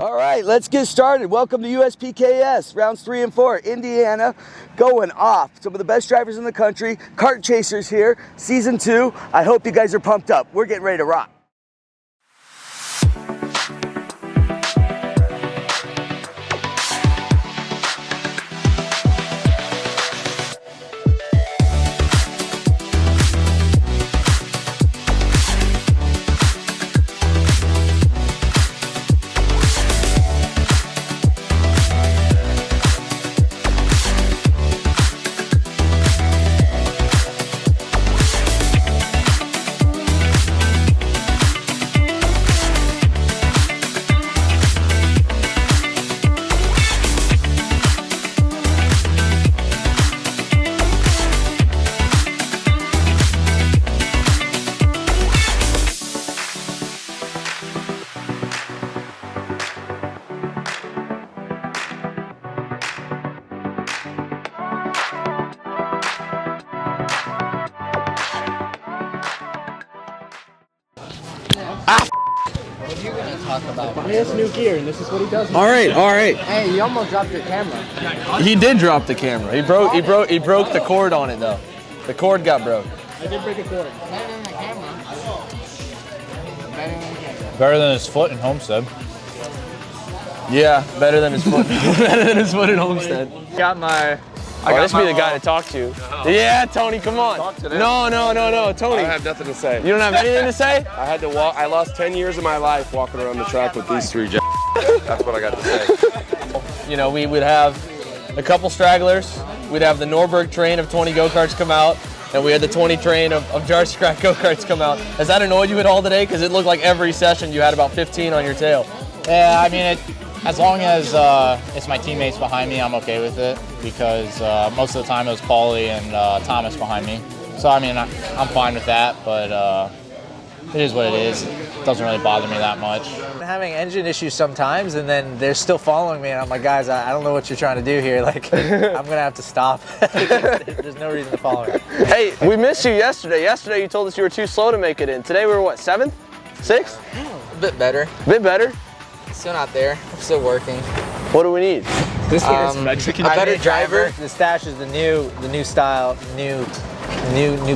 All right, let's get started. Welcome to USPKS, rounds 3 and 4. Indiana going off. Some of the best drivers in the country. Kart Chasers here, season 2. I hope you guys are pumped up. We're getting ready to rock. What are you going to talk about? He has new gear, and this is what he does. All right. Hey, you almost dropped your camera. He did drop the camera. He broke the cord on it though. The cord got broke. I did break a cord. Better than the camera. Better than his foot in Homestead. Yeah, better than his foot. Better than his foot in Homestead. Got my. This be the guy to talk to. Yeah, Tony, come on. Talk to them. No, Tony. I have nothing to say. You don't have anything to say? I had to walk. I lost 10 years of my life walking around the track with these three That's what I got to say. You know, we would have a couple stragglers. We'd have the Norberg train of 20 go-karts come out, and we had the 20 train of Jarski Crack go-karts come out. Has that annoyed you at all today? Because it looked like every session you had about 15 on your tail. Yeah, I mean, as long as it's my teammates behind me, I'm okay with it because most of the time it was Paulie and Thomas behind me. So I mean, I'm fine with that, but it is what it is. It doesn't really bother me that much. I'm having engine issues sometimes, and then they're still following me, and I'm like, guys, I don't know what you're trying to do here. Like, I'm gonna have to stop. There's no reason to follow me. Hey, we missed you yesterday. Yesterday you told us you were too slow to make it in. Today we were what, 7th? 6th? A bit better. Bit better? Still not there. I'm still working. What do we need? This guy's Mexican. A better driver. The stash is the new style, new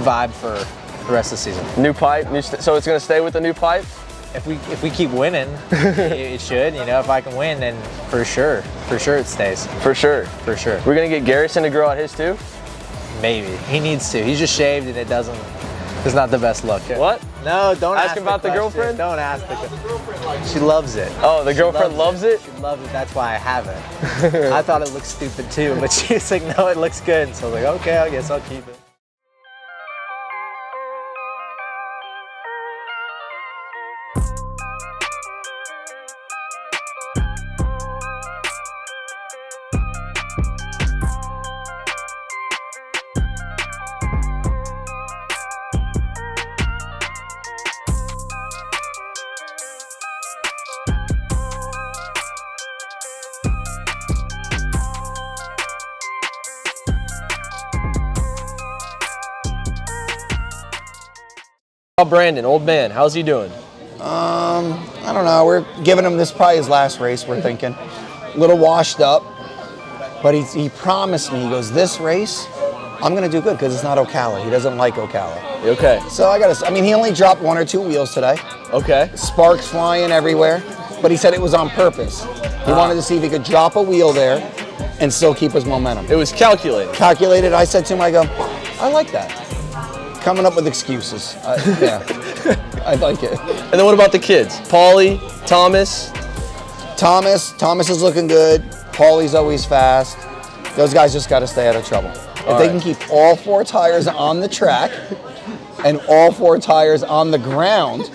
vibe for the rest of the season. New pipe? So it's going to stay with the new pipe? If we keep winning, it should. You know, if I can win, then for sure it stays. For sure. For sure. We're going to get Garrison to grow out his too? Maybe he needs to. He's just shaved, and it's not the best look. What? No, don't ask ask him about the girlfriend. Don't ask the girlfriend. She loves it. Oh, the girlfriend loves it? She loves it. That's why I have it. I thought it looked stupid too, but she's like, no, it looks good. So I was like, okay, I guess I'll keep it. Brandon, old man, how's he doing? I don't know. We're giving him this probably his last race, we're thinking. A little washed up, but he promised me, he goes, this race, I'm going to do good because it's not Ocala. He doesn't like Ocala. Okay. So I mean, he only dropped 1 or 2 wheels today. Okay. Sparks flying everywhere, but he said it was on purpose. He wanted to see if he could drop a wheel there and still keep his momentum. It was calculated. Calculated. I said to him, I go, I like that. Coming up with excuses. Yeah, I like it. And then what about the kids? Paulie, Thomas? Thomas is looking good. Paulie's always fast. Those guys just got to stay out of trouble. If they can keep all 4 tires on the track and all 4 tires on the ground,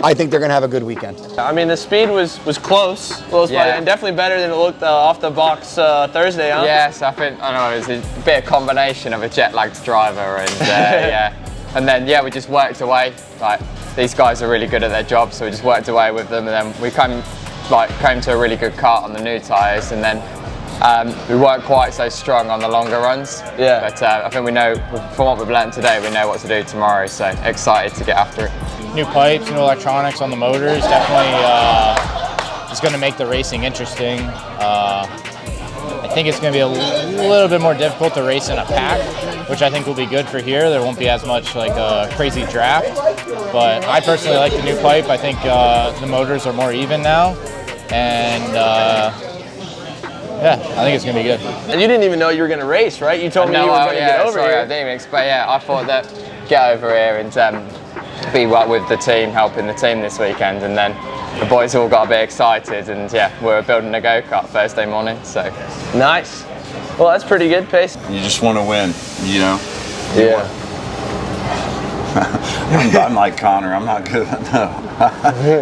I think they're going to have a good weekend. I mean, the speed was close Yeah. and definitely better than it looked off the box Thursday, huh? Yes, I think, I know, it was a bit of combination of a jet-lagged driver and yeah. And then, yeah, we just worked away. Like, these guys are really good at their job, so we just worked away with them, and then we came to a really good kart on the new tyres, and then we weren't quite so strong on the longer runs. Yeah. But I think we know, from what we've learned today, we know what to do tomorrow, so excited to get after it. New pipes, new electronics on the motors, definitely is going to make the racing interesting. I think it's going to be a little bit more difficult to race in a pack, which I think will be good for here. There won't be as much like a crazy draft, but I personally like the new pipe. I think the motors are more even now, and yeah, I think it's going to be good. And you didn't even know you were going to race, right? You told me you were going to get over sorry, here. I didn't even expect. Yeah, I thought that get over here and be with the team, helping the team this weekend, and then the boys all got a bit excited, and yeah, we're building a go-kart Thursday morning, so. Nice. Well, that's pretty good pace. You just want to win, you know? Yeah. I'm like Connor. I'm not good. No.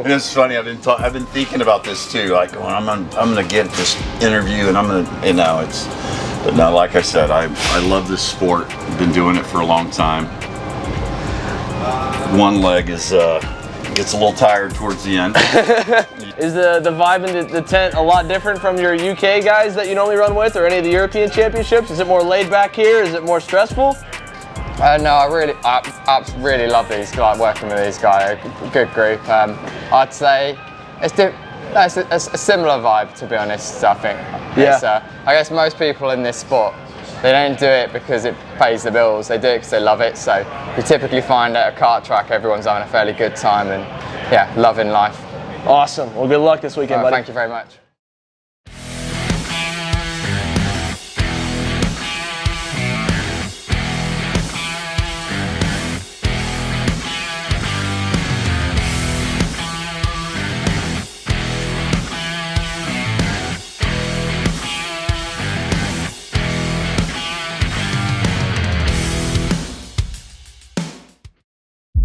And it's funny. I've been thinking about this too. Like, well, I'm gonna get this interview, and I'm gonna, you know, it's. But no, like I said, I love this sport. I've been doing it for a long time. One leg is gets a little tired towards the end. Is the vibe in the tent a lot different from your UK guys that you normally run with, or any of the European championships? Is it more laid back here? Is it more stressful? No, I really love these guys, working with these guys, a good group. I'd say it's a similar vibe, to be honest, I think. Yeah. I guess most people in this sport, they don't do it because it pays the bills, they do it because they love it. So you typically find at a kart track, everyone's having a fairly good time and yeah, loving life. Awesome. Well, good luck this weekend, buddy. Thank you very much.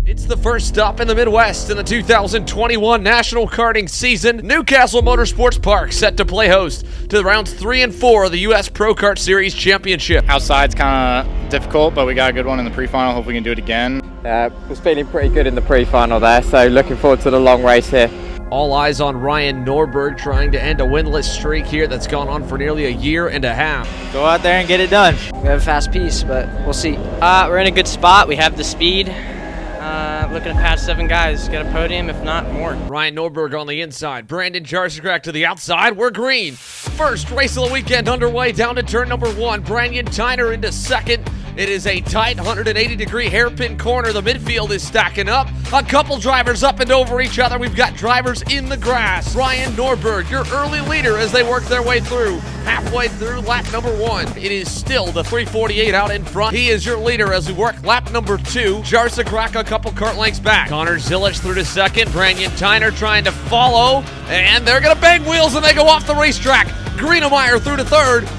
It's the first stop in the Midwest in the 2021 National Karting season. New Castle Motorsports Park set to play host to the rounds 3 and 4 of the US Pro Kart Series Championship. Outside's kind of difficult, but we got a good one in the pre-final. Hope we can do it again. Was feeling pretty good in the pre-final there, so looking forward to the long race here. All eyes on Ryan Norberg trying to end a winless streak here that's gone on for nearly a year and a half. Go out there and get it done. We have a fast piece, but we'll see. We're in a good spot. We have the speed. Looking to pass 7 guys, get a podium, if not more. Ryan Norberg on the inside, Brandon Jarsikrak to the outside, we're green. First race of the weekend underway, down to turn number 1, Brandon Tyner into second. It is a tight 180-degree hairpin corner. The midfield is stacking up. A couple drivers up and over each other. We've got drivers in the grass. Ryan Norberg, your early leader as they work their way through. Halfway through lap number 1. It is still the 348 out in front. He is your leader as we work lap number 2. Jarsikrak a couple kart lengths back. Connor Zilich through to second. Brandon Tyner trying to follow. And they're going to bang wheels and they go off the racetrack. Greenemeyer through to third.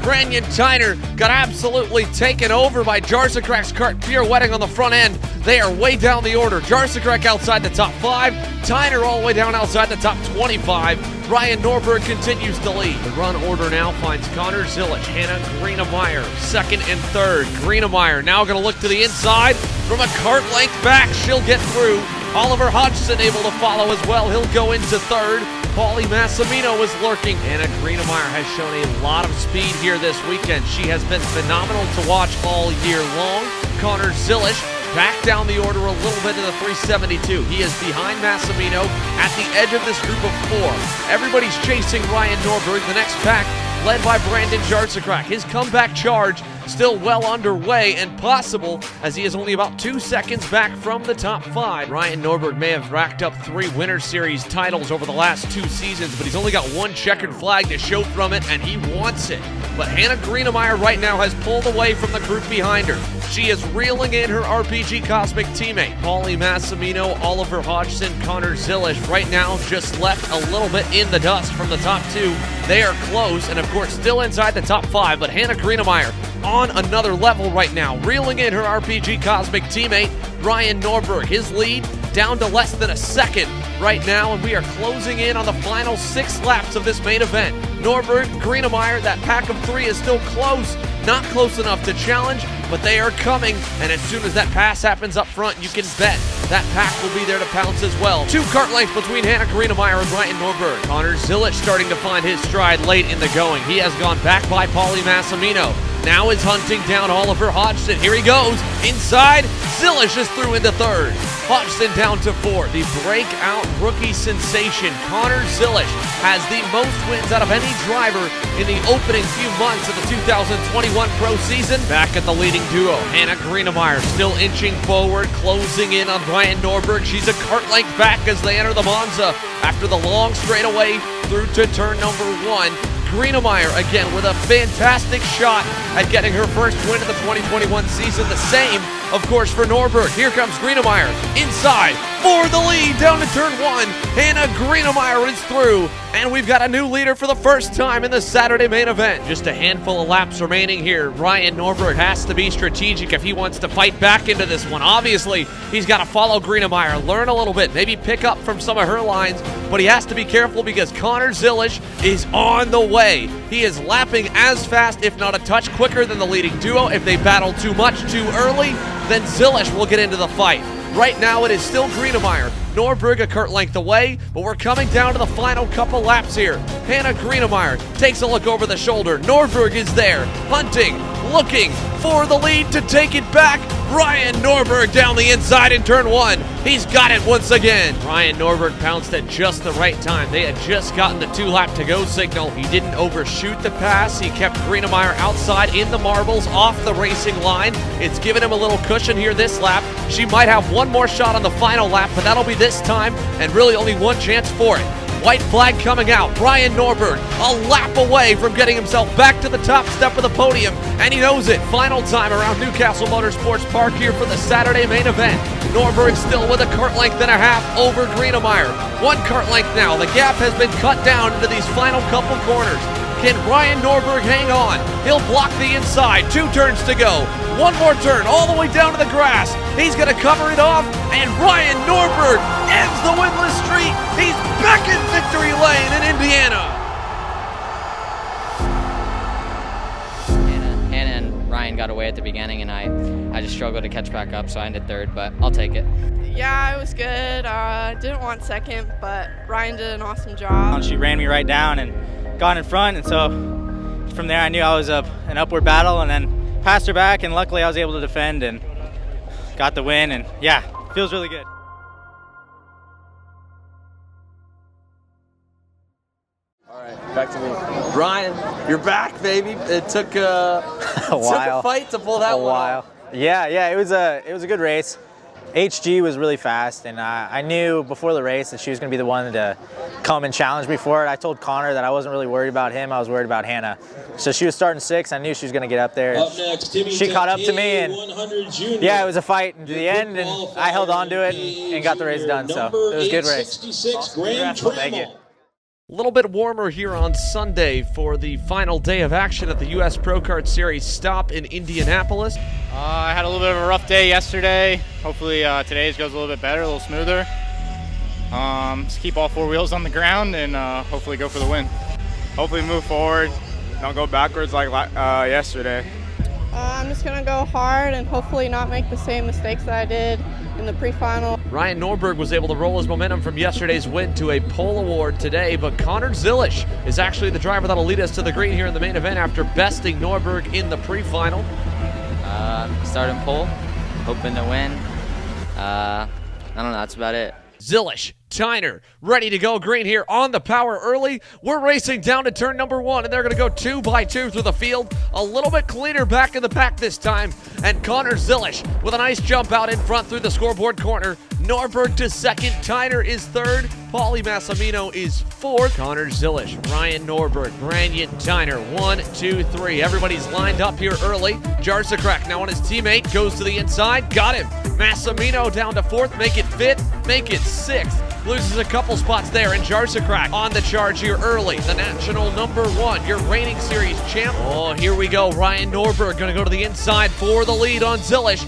Brandon Tyner got absolutely taken over by Jarsikrak's kart pirouetting on the front end. They are way down the order. Jarsikrak outside the top 5. Tyner all the way down outside the top 25. Ryan Norberg continues to lead. The run order now finds Connor Zilich, Hannah Greenemeyer, second and third. Greenemeyer now going to look to the inside. From a kart length back, she'll get through. Oliver Hodgson able to follow as well. He'll go into third. Paulie Massimino is lurking. Anna Greenemeyer has shown a lot of speed here this weekend. She has been phenomenal to watch all year long. Connor Zilich back down the order a little bit to the 372. He is behind Massimino at the edge of this group of 4. Everybody's chasing Ryan Norberg. The next pack led by Brandon Jarsikrak. His comeback charge still well underway and possible as he is only about 2 seconds back from the top 5. Ryan Norberg may have racked up 3 Winter Series titles over the last 2 seasons, but he's only got 1 checkered flag to show from it, and he wants it. But Hannah Greenemeyer right now has pulled away from the group behind her. She is reeling in her RPG Cosmic teammate. Paulie Massimino, Oliver Hodgson, Connor Zilich right now just left a little bit in the dust from the top 2. They are close and of course still inside the top 5, but Hannah Greenemeyer on another level right now, reeling in her RPG Cosmic teammate, Ryan Norberg. His lead down to less than a second right now, and we are closing in on the final 6 laps of this main event. Norberg, Greenemeyer, that pack of 3 is still close. Not close enough to challenge, but they are coming, and as soon as that pass happens up front, you can bet that pack will be there to pounce as well. 2 kart lengths between Hannah Greenemeyer and Ryan Norberg. Connor Zilich starting to find his stride late in the going. He has gone back by Paulie Massimino. Now is hunting down Oliver Hodgson. Here he goes. Inside, Zilich is through into third. Hodgson down to 4. The breakout rookie sensation, Connor Zilisch, has the most wins out of any driver in the opening few months of the 2021 pro season. Back at the leading duo, Hannah Greenemeyer still inching forward, closing in on Ryan Norberg. She's a kart length back as they enter the Monza after the long straightaway through to turn number 1. Greenemeyer again with a fantastic shot at getting her first win of the 2021 season. The same, of course, for Norberg. Here comes Greenemeyer inside for the lead down to turn 1. Hannah Greenemeyer is through, and we've got a new leader for the first time in the Saturday main event. Just a handful of laps remaining here. Ryan Norberg has to be strategic if he wants to fight back into this one. Obviously, he's got to follow Greenemeyer, learn a little bit, maybe pick up from some of her lines, but he has to be careful because Connor Zilisch is on the way. He is lapping as fast, if not a touch quicker than the leading duo. If they battle too much too early, then Zilisch will get into the fight. Right now it is still Greenemeyer. Norberg a kart length away, but we're coming down to the final couple laps here. Hannah Greenemeyer takes a look over the shoulder. Norberg is there, hunting, looking for the lead to take it back. Ryan Norberg down the inside in turn 1. He's got it once again. Ryan Norberg pounced at just the right time. They had just gotten the 2-lap to go signal. He didn't overshoot the pass. He kept Greenemeyer outside in the marbles off the racing line. It's given him a little cushion here this lap. She might have one more shot on the final lap, but that'll be this time, and really only one chance for it. White flag coming out. Ryan Norberg a lap away from getting himself back to the top step of the podium, and he knows it. Final time around new Castle Motorsports Park here for the Saturday main event. Norberg still with a kart length and a half over Greenemeyer. 1 kart length now. The gap has been cut down into these final couple corners. Can Ryan Norberg hang on? He'll block the inside. 2 turns to go. 1 more turn all the way down to the grass. He's going to cover it off, and Ryan Norberg ends the winless streak. He's back in victory lane in Indiana. Hannah and Ryan got away at the beginning, and I just struggled to catch back up, so I ended 3rd, but I'll take it. Yeah, it was good. Didn't want 2nd, but Ryan did an awesome job. She ran me right down and got in front, and so from there I knew I was an upward battle, and then passed her back, and luckily I was able to defend and got the win, and yeah, feels really good. All right, back to me. Ryan, you're back, baby. It took a while. Took a fight to pull that one off. Yeah, it was a good race. HG was really fast, and I knew before the race that she was going to be the one to come and challenge me for it. I told Connor that I wasn't really worried about him, I was worried about Hannah. So she was starting 6th, I knew she was going to get up there. She caught up to me, and yeah, it was a fight to the end, and I held on to it and got the race done, so it was a good race. Awesome. Thank you. A little bit warmer here on Sunday for the final day of action at the US Pro Kart Series stop in Indianapolis. I had a little bit of a rough day yesterday. Hopefully today's goes a little bit better, a little smoother. Just keep all 4 wheels on the ground and hopefully go for the win. Hopefully move forward, don't go backwards like yesterday. I'm just going to go hard and hopefully not make the same mistakes that I did in the pre-final. Ryan Norberg was able to roll his momentum from yesterday's win to a pole award today, but Connor Zilisch is actually the driver that'll lead us to the green here in the main event after besting Norberg in the pre-final. Starting pole, hoping to win. I don't know, that's about it. Zilisch, Tyner, ready to go green here on the power early. We're racing down to turn number 1, and they're going to go 2 by 2 through the field. A little bit cleaner back in the pack this time, and Connor Zilisch with a nice jump out in front through the scoreboard corner. Norberg to 2nd, Tyner is 3rd, Paulie Massimino is 4th. Connor Zilisch, Ryan Norberg, Brandon Tyner, 1, 2, 3. Everybody's lined up here early. Jarzakrak now on his teammate, goes to the inside, got him. Massimino down to 4th, make it 5th, make it 6th. Loses a couple spots there, and Jarzakrak on the charge here early. The national number 1, your reigning series champ. Oh, here we go. Ryan Norberg going to go to the inside for the lead on Zilisch.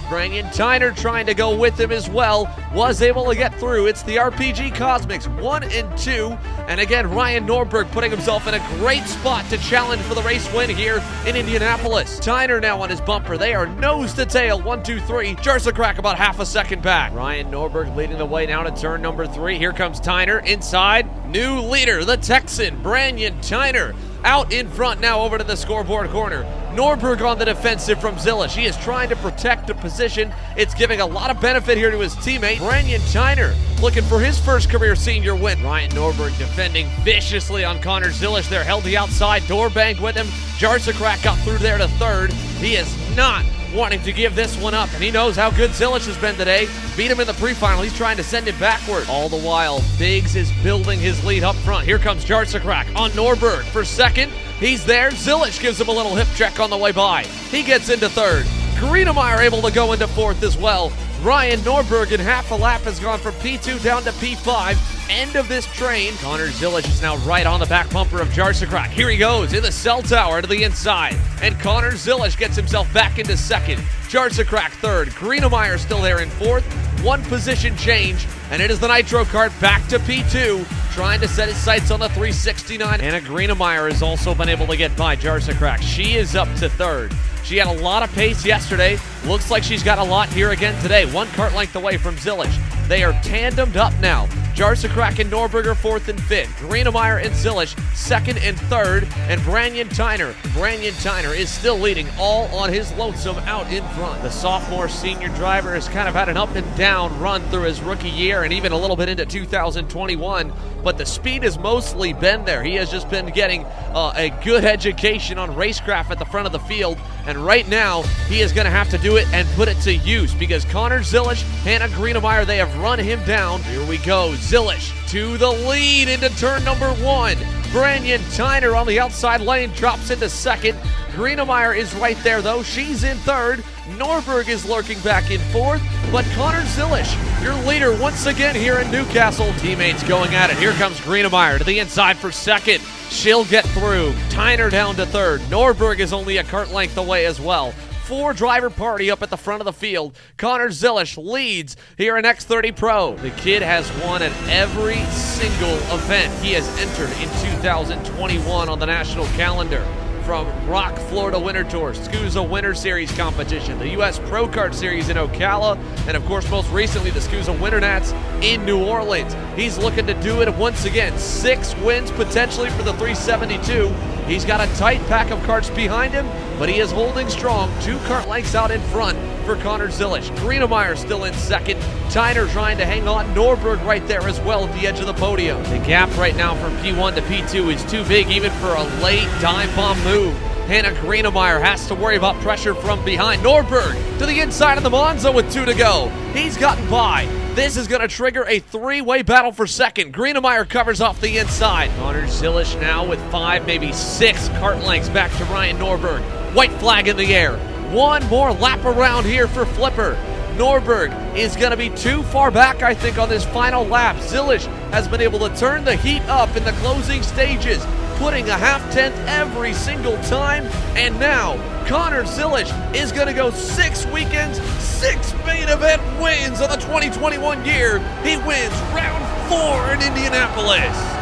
Brandon Tyner trying to go with him as well. Was able to get through. It's the RPG Cosmics 1 and 2. And again, Ryan Norberg putting himself in a great spot to challenge for the race win here in Indianapolis. Tyner now on his bumper. They are nose to tail, 1, 2, 3. Jarzakrak about half a second back. Ryan Norberg leading the way now to turn number 3. Here comes Tyner inside. New leader, the Texan, Brandon Tyner. Out in front now over to the scoreboard corner. Norberg on the defensive from Zilish. He is trying to protect the position. It's giving a lot of benefit here to his teammate. Brandon Tyner looking for his first career senior win. Ryan Norberg defending viciously on Connor Zilish. They're held the outside, door banged with him. Jarsakrak got through there to third. He is not wanting to give this one up, and he knows how good Zilish has been today. Beat him in the pre-final. He's trying to send it backward. All the while, Biggs is building his lead up front. Here comes Jarsakrak on Norberg for second. He's there. Zilish gives him a little hip check on the way by. He gets into third. Greenemeyer able to go into fourth as well. Ryan Norberg in half a lap has gone from P2 down to P5. End of this train. Connor Zilish is now right on the back bumper of Jarsakrak. Here he goes in the cell tower to the inside. And Connor Zilish gets himself back into second. Jarsakrak third. Greenemeyer still there in fourth. One position change. And it is the Nitro Kart back to P2. Trying to set his sights on the 369. Anna Greenemeyer has also been able to get by Jarsakrak. She is up to third. She had a lot of pace yesterday. Looks like she's got a lot here again today. One kart length away from Zilish. They are tandemed up now. Jarsakrak and Norberg are fourth and fifth. Greenemeyer and Zilish second and third. And Brandon Tyner. Brandon Tyner is still leading all on his lonesome out in front. The sophomore senior driver has kind of had an up and down run through his rookie year and even a little bit into 2021. But the speed has mostly been there. He has just been getting a good education on racecraft at the front of the field. And right now, he is going to have to do it and put it to use because Connor Zilish, Hannah Greenemeyer, they have run him down. Here we go. Zilish to the lead into turn number one. Brandon Tyner on the outside lane drops into second. Greenemeyer is right there, though. She's in third. Norberg is lurking back in fourth. But Connor Zilish, your leader once again here in Newcastle. Teammates going at it. Here comes Greenemeyer to the inside for second. She'll get through. Tyner down to third. Norberg is only a kart length away as well. Four-driver party up at the front of the field. Connor Zilish leads here in X30 Pro. The kid has won at every single event he has entered in 2021 on the national calendar. From Rock Florida Winter Tour, SCUSA Winter Series competition, the US Pro Kart Series in Ocala, and of course most recently the SCUSA Winter Nats in New Orleans. He's looking to do it once again. 6 wins potentially for the 372. He's got a tight pack of karts behind him, but he is holding strong. 2 kart lengths out in front for Connor Zilish. Greenemeyer still in second. Tyner trying to hang on. Norberg right there as well at the edge of the podium. The gap right now from P1 to P2 is too big even for a late dive bomb move. Hannah Greenemeyer has to worry about pressure from behind. Norberg to the inside of the Monza with 2 to go. He's gotten by. This is going to trigger a 3-way battle for second. Greenemeyer covers off the inside. Connor Zilish now with 5, maybe 6 kart lengths back to Ryan Norberg. White flag in the air. One more lap around here for Flipper. Norberg is going to be too far back, I think, on this final lap. Zilish has been able to turn the heat up in the closing stages, putting a half-tenth every single time. And now, Connor Zilish is going to go 6 weekends, 6 main event wins of the 2021 year. He wins round 4 in Indianapolis.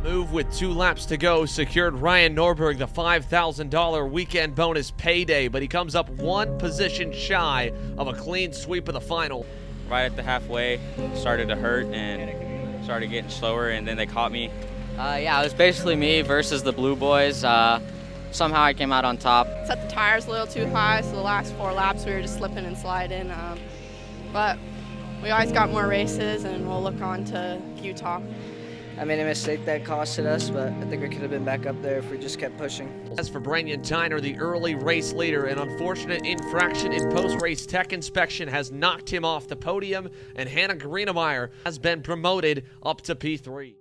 Move with 2 laps to go secured Ryan Norberg the $5,000 weekend bonus payday, but he comes up 1 position shy of a clean sweep of the final. Right at the halfway, started to hurt and started getting slower, and then they caught me. Yeah, it was basically me versus the Blue Boys. Somehow I came out on top. Set the tires a little too high, so the last 4 laps we were just slipping and sliding. But we always got more races, and we'll look on to Utah. I made a mistake that costed us, but I think we could have been back up there if we just kept pushing. As for Brandon Tyner, the early race leader, an unfortunate infraction in post-race tech inspection has knocked him off the podium, and Hannah Greenemeyer has been promoted up to P3.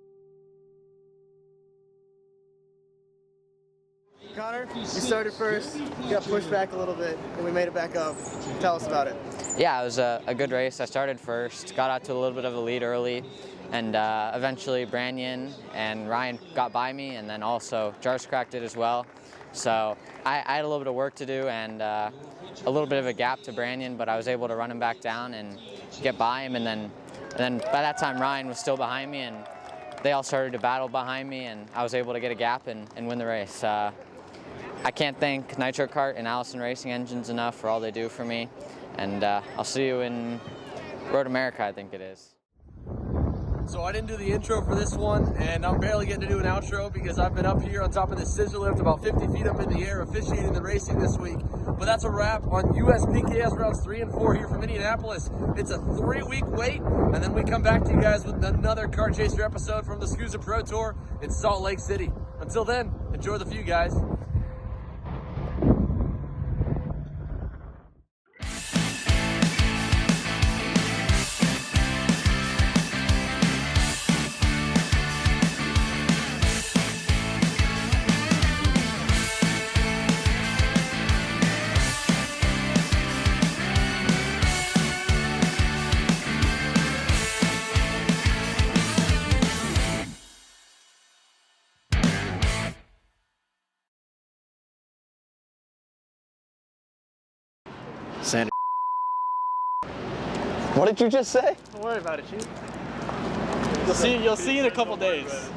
Connor, you started first, you got pushed back a little bit, and we made it back up. Tell us about it. Yeah, it was a good race. I started first, got out to a little bit of a lead early, and eventually Brandon and Ryan got by me, and then also Jarsakrak did as well. So I had a little bit of work to do and a little bit of a gap to Brandon, but I was able to run him back down and get by him, and then by that time Ryan was still behind me, and they all started to battle behind me, and I was able to get a gap and win the race. I can't thank Nitro Kart and Allison Racing Engines enough for all they do for me, and I'll see you in Road America, I think it is. So I didn't do the intro for this one, and I'm barely getting to do an outro because I've been up here on top of this scissor lift about 50 feet up in the air officiating the racing this week. But that's a wrap on USPKS rounds 3 and 4 here from Indianapolis. It's a 3-week wait, and then we come back to you guys with another Kart Chaser episode from the SCUSA Pro Tour in Salt Lake City. Until then, enjoy the view, guys. Sandy. What did you just say? Don't worry about it, Chief. You'll see in a couple days.